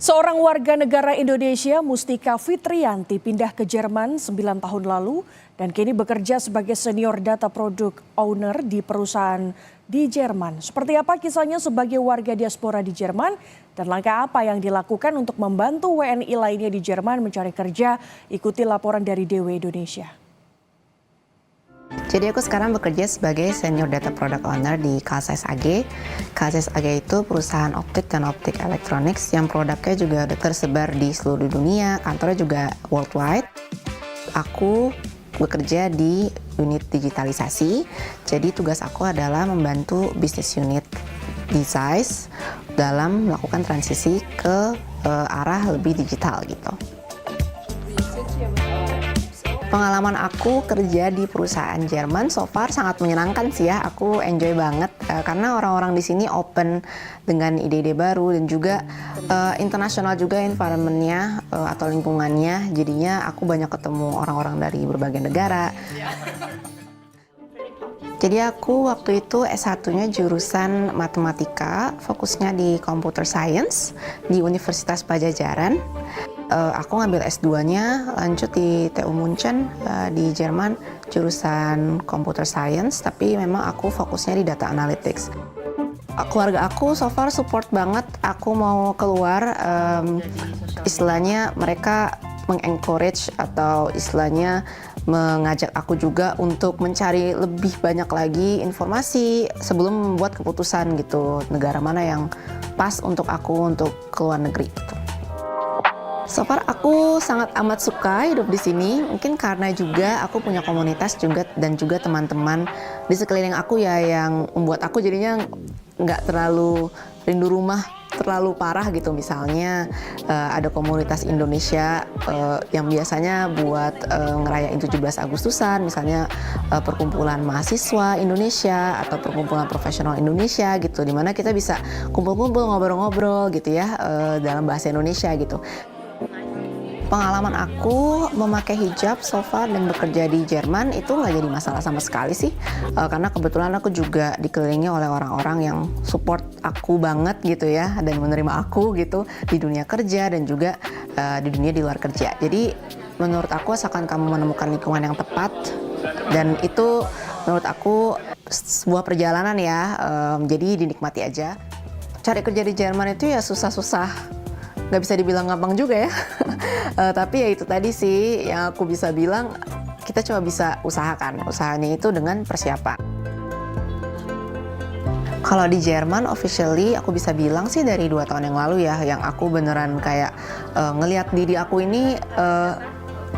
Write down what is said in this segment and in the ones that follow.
Seorang warga negara Indonesia, Mustika Fitriyanti, pindah ke Jerman 9 tahun lalu dan kini bekerja sebagai senior data product owner di perusahaan di Jerman. Seperti apa kisahnya sebagai warga diaspora di Jerman dan langkah apa yang dilakukan untuk membantu WNI lainnya di Jerman mencari kerja? Ikuti laporan dari DW Indonesia. Jadi aku sekarang bekerja sebagai Senior Data Product Owner di Calsys AG. Calsys AG itu perusahaan optik dan optik electronics yang produknya juga tersebar di seluruh dunia, kantornya juga worldwide. Aku bekerja di unit digitalisasi, jadi tugas aku adalah membantu bisnis unit di Zeiss dalam melakukan transisi ke arah lebih digital gitu. Pengalaman aku kerja di perusahaan Jerman so far sangat menyenangkan sih ya. Aku enjoy banget karena orang-orang di sini open dengan ide-ide baru dan juga internasional juga environment-nya atau lingkungannya. Jadinya aku banyak ketemu orang-orang dari berbagai negara. Jadi aku waktu itu S1-nya jurusan matematika, fokusnya di computer science di Universitas Pajajaran. Aku ngambil S2-nya lanjut di TU München di Jerman, jurusan computer science, tapi memang aku fokusnya di data analytics. Keluarga aku so far support banget, aku mau keluar, istilahnya mereka mengencourage atau istilahnya mengajak aku juga untuk mencari lebih banyak lagi informasi sebelum membuat keputusan gitu, negara mana yang pas untuk aku untuk keluar negeri gitu. So far aku sangat amat suka hidup di sini, mungkin karena juga aku punya komunitas juga dan juga teman-teman di sekeliling aku ya yang membuat aku jadinya nggak terlalu rindu rumah terlalu parah gitu. Misalnya ada komunitas Indonesia yang biasanya buat ngerayain 17 Agustusan, misalnya perkumpulan mahasiswa Indonesia atau perkumpulan profesional Indonesia gitu, dimana kita bisa kumpul-kumpul ngobrol-ngobrol gitu ya dalam bahasa Indonesia gitu. Pengalaman aku memakai hijab so far dan bekerja di Jerman itu nggak jadi masalah sama sekali sih, karena kebetulan aku juga dikelilingi oleh orang-orang yang support aku banget gitu ya dan menerima aku gitu di dunia kerja dan juga di dunia di luar kerja. Jadi menurut aku asalkan kamu menemukan lingkungan yang tepat, dan itu menurut aku sebuah perjalanan ya, jadi dinikmati aja. Cari kerja di Jerman itu ya susah-susah, nggak bisa dibilang gampang juga ya. Tapi ya itu tadi sih yang aku bisa bilang, kita cuma bisa usahakan. Usahanya itu dengan persiapan. Kalau di Jerman officially aku bisa bilang sih dari 2 tahun yang lalu ya, yang aku beneran kayak ngelihat diri aku ini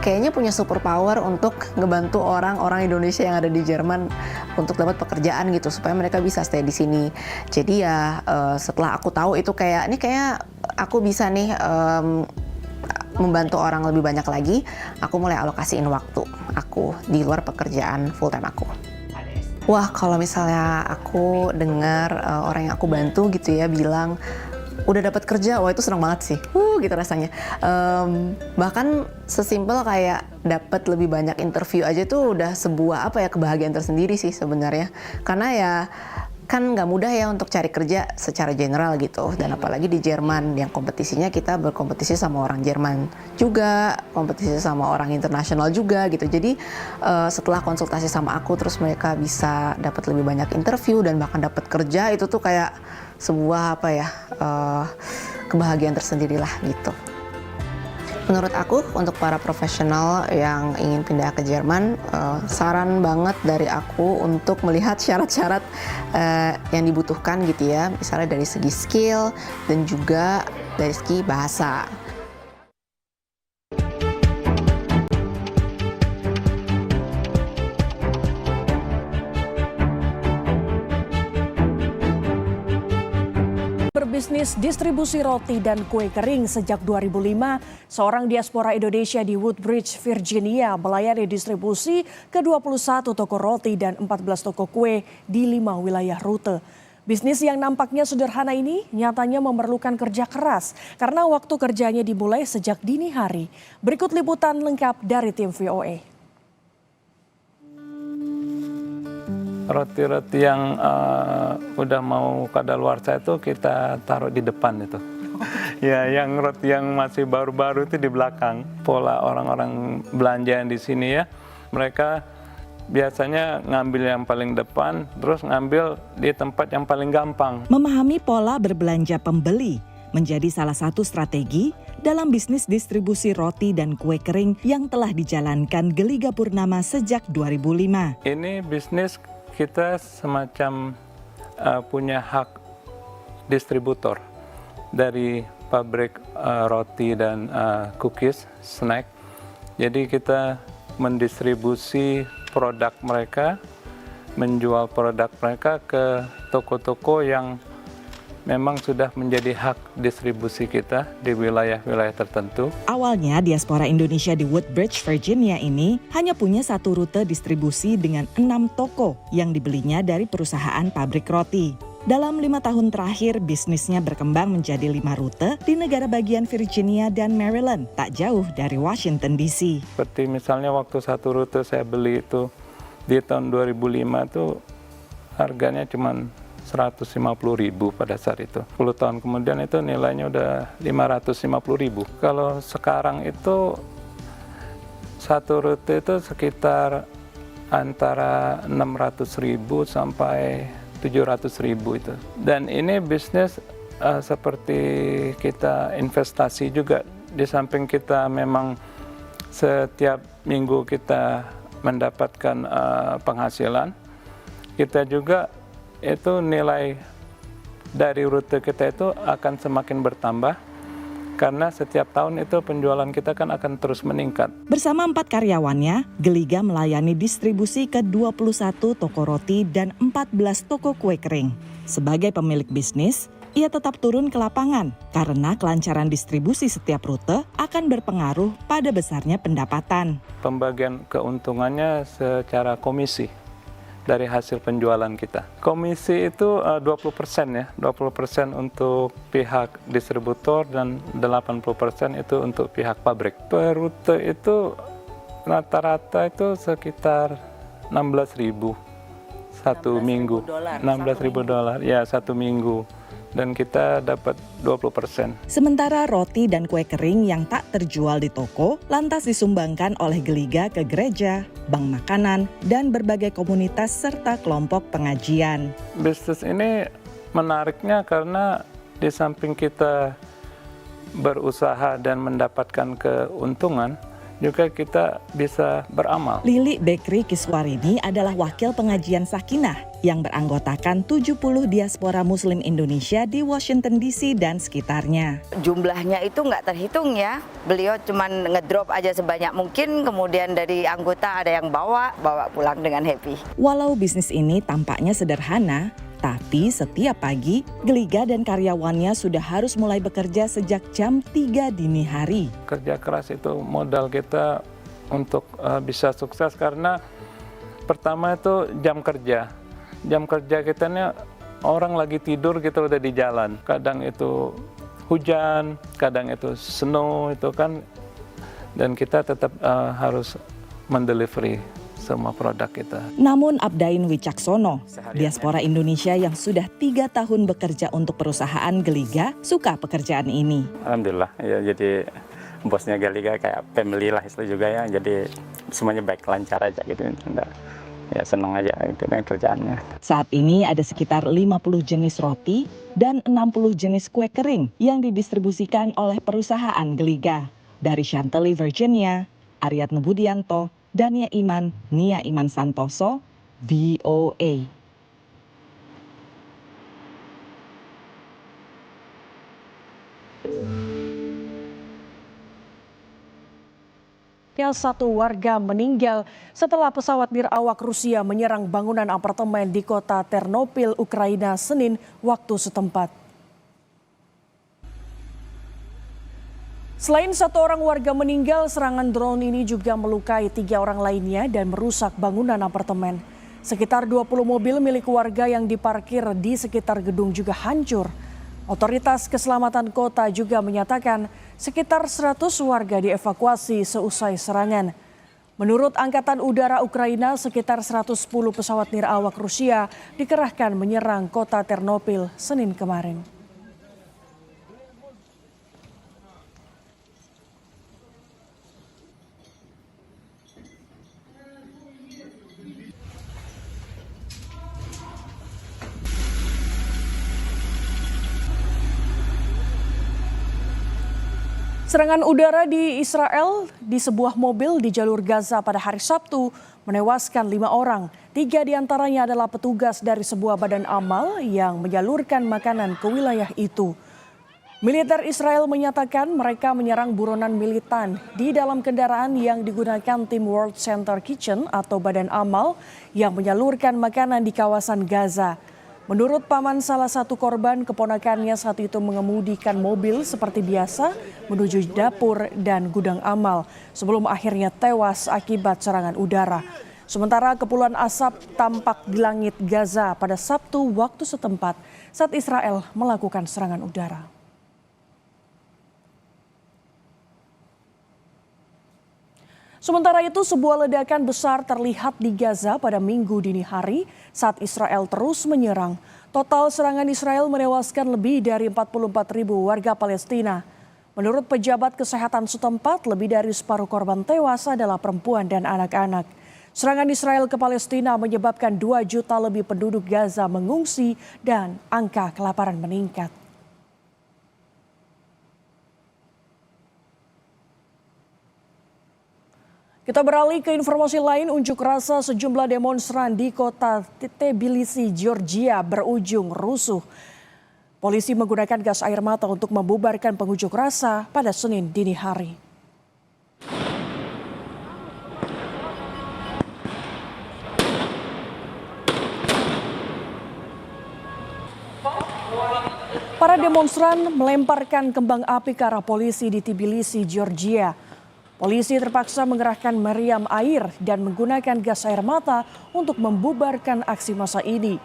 kayaknya punya superpower untuk ngebantu orang-orang Indonesia yang ada di Jerman untuk dapat pekerjaan gitu, supaya mereka bisa stay di sini. Jadi ya setelah aku tahu itu kayak ini kayak aku bisa nih membantu orang lebih banyak lagi, aku mulai alokasiin waktu aku di luar pekerjaan full time aku. Wah, kalau misalnya aku dengar orang yang aku bantu gitu ya bilang udah dapat kerja, wah itu senang banget sih, gitu rasanya. Bahkan sesimpel kayak dapat lebih banyak interview aja tuh udah sebuah apa ya, kebahagiaan tersendiri sih sebenarnya. Karena ya kan nggak mudah ya untuk cari kerja secara general gitu, dan apalagi di Jerman yang kompetisinya kita berkompetisi sama orang Jerman juga, kompetisi sama orang internasional juga gitu. Jadi setelah konsultasi sama aku terus mereka bisa dapat lebih banyak interview dan bahkan dapat kerja, itu tuh kayak sebuah apa ya, kebahagiaan tersendiri lah gitu. Menurut aku untuk para profesional yang ingin pindah ke Jerman, saran banget dari aku untuk melihat syarat-syarat yang dibutuhkan gitu ya, misalnya dari segi skill dan juga dari segi bahasa. Berbisnis distribusi roti dan kue kering sejak 2005, seorang diaspora Indonesia di Woodbridge, Virginia melayani distribusi ke 21 toko roti dan 14 toko kue di 5 wilayah rute. Bisnis yang nampaknya sederhana ini nyatanya memerlukan kerja keras karena waktu kerjanya dimulai sejak dini hari. Berikut liputan lengkap dari tim VOA. Roti-roti yang udah mau kadaluarsa itu kita taruh di depan itu. Ya, yang roti yang masih baru-baru itu di belakang. Pola orang-orang belanja yang di sini ya, mereka biasanya ngambil yang paling depan, terus ngambil di tempat yang paling gampang. Memahami pola berbelanja pembeli menjadi salah satu strategi dalam bisnis distribusi roti dan kue kering yang telah dijalankan Geliga Purnama sejak 2005. Ini bisnis kita semacam punya hak distributor dari pabrik roti dan cookies, snack. Jadi kita mendistribusi produk mereka, menjual produk mereka ke toko-toko yang memang sudah menjadi hak distribusi kita di wilayah-wilayah tertentu. Awalnya diaspora Indonesia di Woodbridge, Virginia ini hanya punya satu rute distribusi dengan 6 toko yang dibelinya dari perusahaan pabrik roti. Dalam 5 tahun terakhir, bisnisnya berkembang menjadi 5 rute di negara bagian Virginia dan Maryland, tak jauh dari Washington DC. Seperti misalnya waktu satu rute saya beli itu di tahun 2005 itu harganya cuma 150.000 pada saat itu. 10 tahun kemudian itu nilainya udah 550.000. Kalau sekarang itu satu rute itu sekitar antara 600.000 sampai 700.000 itu. Dan ini bisnis seperti kita investasi juga. Di samping kita memang setiap minggu kita mendapatkan penghasilan, kita juga itu nilai dari rute kita itu akan semakin bertambah. Karena setiap tahun itu penjualan kita kan akan terus meningkat. Bersama 4 karyawannya, Geliga melayani distribusi ke 21 toko roti dan 14 toko kue kering. Sebagai pemilik bisnis, ia tetap turun ke lapangan karena kelancaran distribusi setiap rute akan berpengaruh pada besarnya pendapatan. Pembagian keuntungannya secara komisi dari hasil penjualan kita. Komisi itu 20% ya, 20% untuk pihak distributor dan 80% itu untuk pihak pabrik. Per rute itu rata-rata itu sekitar 16.000 satu minggu. $16.000 ya satu minggu. Dan kita dapat 20%. Sementara roti dan kue kering yang tak terjual di toko lantas disumbangkan oleh Geliga ke gereja, bank makanan, dan berbagai komunitas serta kelompok pengajian. Bisnis ini menariknya karena di samping kita berusaha dan mendapatkan keuntungan, juga kita bisa beramal. Lili Bekri Kiswarini adalah wakil pengajian Sakinah yang beranggotakan 70 diaspora Muslim Indonesia di Washington DC dan sekitarnya. Jumlahnya itu nggak terhitung ya. Beliau cuma ngedrop aja sebanyak mungkin, kemudian dari anggota ada yang bawa pulang dengan happy. Walau bisnis ini tampaknya sederhana, tapi setiap pagi, Geliga dan karyawannya sudah harus mulai bekerja sejak jam 3 dini hari. Kerja keras itu modal kita untuk bisa sukses karena pertama itu jam kerja. Jam kerja kita ini orang lagi tidur kita udah di jalan. Kadang itu hujan, kadang itu snow itu kan. Dan kita tetap harus mendelivery semua produk kita. Namun Abdain Wicaksono, diaspora Indonesia yang sudah 3 tahun bekerja untuk perusahaan Geliga, suka pekerjaan ini. Alhamdulillah, ya jadi bosnya Geliga kayak family lah istilah juga ya, jadi semuanya baik, lancar aja gitu. Ya senang aja gitu dengan kerjaannya. Saat ini ada sekitar 50 jenis roti dan 60 jenis kue kering yang didistribusikan oleh perusahaan Geliga. Dari Chantilly, Virginia, Aryatno Budianto, Dania Iman, Nia Iman Santoso, VOA. Satu warga meninggal setelah pesawat nirawak Rusia menyerang bangunan apartemen di kota Ternopil, Ukraina, Senin waktu setempat. Selain 1 orang warga meninggal, serangan drone ini juga melukai 3 orang lainnya dan merusak bangunan apartemen. Sekitar 20 mobil milik warga yang diparkir di sekitar gedung juga hancur. Otoritas keselamatan kota juga menyatakan sekitar 100 warga dievakuasi seusai serangan. Menurut Angkatan Udara Ukraina, sekitar 110 pesawat nirawak Rusia dikerahkan menyerang kota Ternopil Senin kemarin. Serangan udara di Israel di sebuah mobil di jalur Gaza pada hari Sabtu menewaskan 5 orang. 3 diantaranya adalah petugas dari sebuah badan amal yang menyalurkan makanan ke wilayah itu. Militer Israel menyatakan mereka menyerang buronan militan di dalam kendaraan yang digunakan tim World Center Kitchen atau badan amal yang menyalurkan makanan di kawasan Gaza. Menurut paman salah satu korban, keponakannya saat itu mengemudikan mobil seperti biasa menuju dapur dan gudang amal sebelum akhirnya tewas akibat serangan udara. Sementara kepulan asap tampak di langit Gaza pada Sabtu waktu setempat saat Israel melakukan serangan udara. Sementara itu, sebuah ledakan besar terlihat di Gaza pada Minggu dini hari saat Israel terus menyerang. Total serangan Israel menewaskan lebih dari 44.000 warga Palestina. Menurut pejabat kesehatan setempat, lebih dari separuh korban tewas adalah perempuan dan anak-anak. Serangan Israel ke Palestina menyebabkan 2 juta lebih penduduk Gaza mengungsi dan angka kelaparan meningkat. Kita beralih ke informasi lain, unjuk rasa sejumlah demonstran di kota Tbilisi, Georgia berujung rusuh. Polisi menggunakan gas air mata untuk membubarkan pengunjuk rasa pada Senin dini hari. Para demonstran melemparkan kembang api ke arah polisi di Tbilisi, Georgia. Polisi terpaksa mengerahkan meriam air dan menggunakan gas air mata untuk membubarkan aksi massa ini.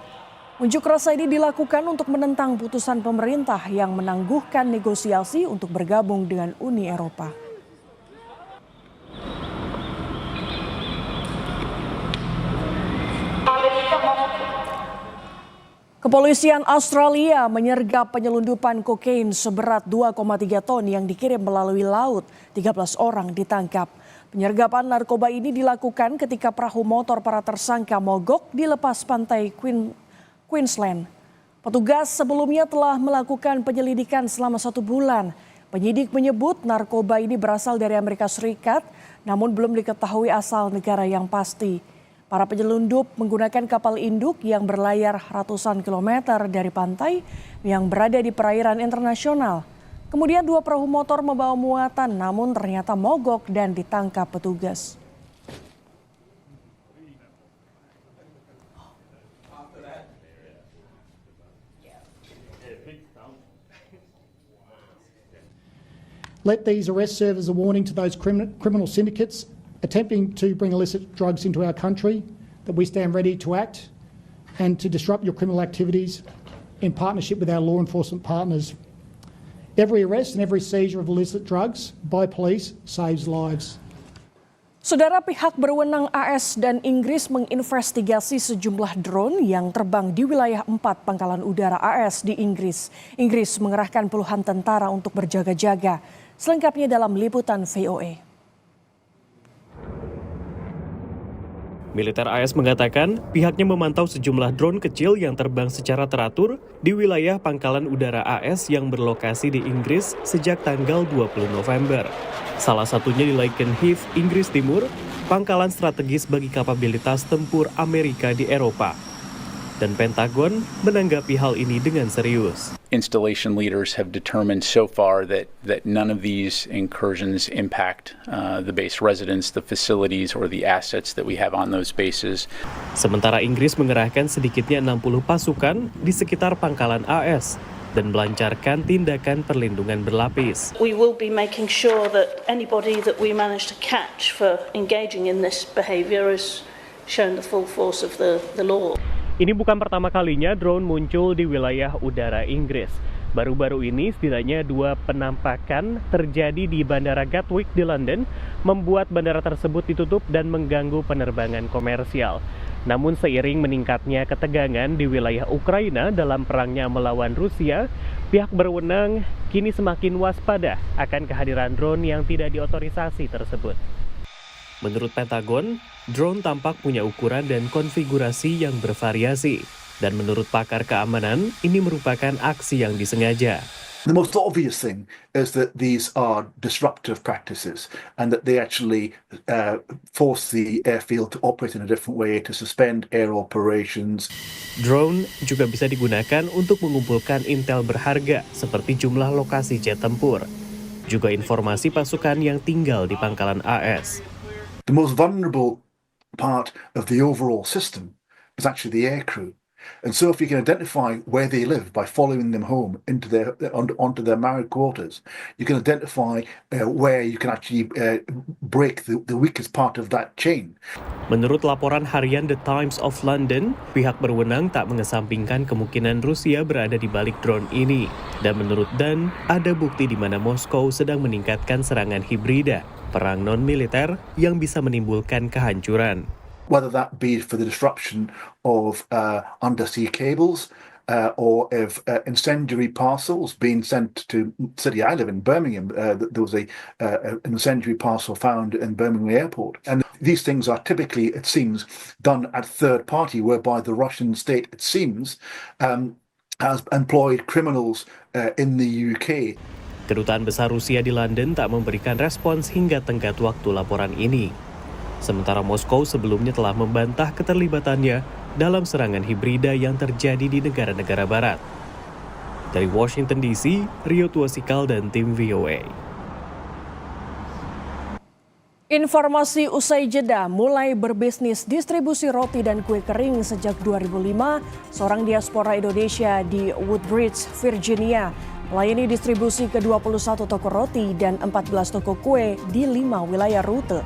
Unjuk rasa ini dilakukan untuk menentang putusan pemerintah yang menangguhkan negosiasi untuk bergabung dengan Uni Eropa. Kepolisian Australia menyergap penyelundupan kokain seberat 2,3 ton yang dikirim melalui laut. 13 orang ditangkap. Penyergapan narkoba ini dilakukan ketika perahu motor para tersangka mogok di lepas pantai Queensland. Petugas sebelumnya telah melakukan penyelidikan selama 1 bulan. Penyidik menyebut narkoba ini berasal dari Amerika Serikat, namun belum diketahui asal negara yang pasti. Para penyelundup menggunakan kapal induk yang berlayar ratusan kilometer dari pantai yang berada di perairan internasional. Kemudian 2 perahu motor membawa muatan namun ternyata mogok dan ditangkap petugas. Let these arrests serve as a warning to those criminal syndicates attempting to bring illicit drugs into our country, that we stand ready to act and to disrupt your criminal activities in partnership with our law enforcement partners. Every arrest and every seizure of illicit drugs by police saves lives. Saudara, pihak berwenang AS dan Inggris menginvestigasi sejumlah drone yang terbang di wilayah 4 pangkalan udara AS di Inggris. Inggris mengerahkan puluhan tentara untuk berjaga-jaga. Selengkapnya dalam liputan VOA. Militer AS mengatakan pihaknya memantau sejumlah drone kecil yang terbang secara teratur di wilayah pangkalan udara AS yang berlokasi di Inggris sejak tanggal 20 November. Salah satunya di Lakenheath, Inggris Timur, pangkalan strategis bagi kapabilitas tempur Amerika di Eropa. Dan Pentagon menanggapi hal ini dengan serius. Installation leaders have determined so far that none of these incursions impact the base residents, the facilities, or the assets that we have on those bases. Sementara Inggris mengerahkan sedikitnya 60 pasukan di sekitar pangkalan AS dan melancarkan tindakan perlindungan berlapis. We will be making sure that anybody that we manage to catch for engaging in this behavior is shown the full force of the law. Ini bukan pertama kalinya drone muncul di wilayah udara Inggris. Baru-baru ini setidaknya 2 penampakan terjadi di Bandara Gatwick di London, membuat bandara tersebut ditutup dan mengganggu penerbangan komersial. Namun seiring meningkatnya ketegangan di wilayah Ukraina dalam perangnya melawan Rusia, pihak berwenang kini semakin waspada akan kehadiran drone yang tidak diotorisasi tersebut. Menurut Pentagon, drone tampak punya ukuran dan konfigurasi yang bervariasi. Dan menurut pakar keamanan, ini merupakan aksi yang disengaja. The most obvious thing is that these are disruptive practices and that they actually force the airfield to operate in a different way, to suspend air operations. Drone juga bisa digunakan untuk mengumpulkan intel berharga seperti jumlah lokasi jet tempur, juga informasi pasukan yang tinggal di pangkalan AS. The most vulnerable part of the overall system is actually the aircrew. And so if you can identify where they live by following them home onto their married quarters, you can identify where you can actually break the weakest part of that chain. Menurut laporan harian The Times of London, pihak berwenang tak mengesampingkan kemungkinan Rusia berada di balik drone ini. Dan menurut Dan, ada bukti di mana Moskow sedang meningkatkan serangan hibrida, perang non-militer yang bisa menimbulkan kehancuran. Whether that be for the disruption of undersea cables or if incendiary parcels being sent to the city I live in, Birmingham. There was an incendiary parcel found in Birmingham Airport. And these things are typically, it seems, done at third party, whereby the Russian state, it seems, has employed criminals in the UK. Kedutaan Besar Rusia di London tak memberikan respons hingga tenggat waktu laporan ini. Sementara Moskow sebelumnya telah membantah keterlibatannya dalam serangan hibrida yang terjadi di negara-negara barat. Dari Washington DC, Rio Tuasikal dan tim VOA. Informasi usai jeda, mulai berbisnis distribusi roti dan kue kering sejak 2005, seorang diaspora Indonesia di Woodbridge, Virginia, melayani distribusi ke 21 toko roti dan 14 toko kue di 5 wilayah rute.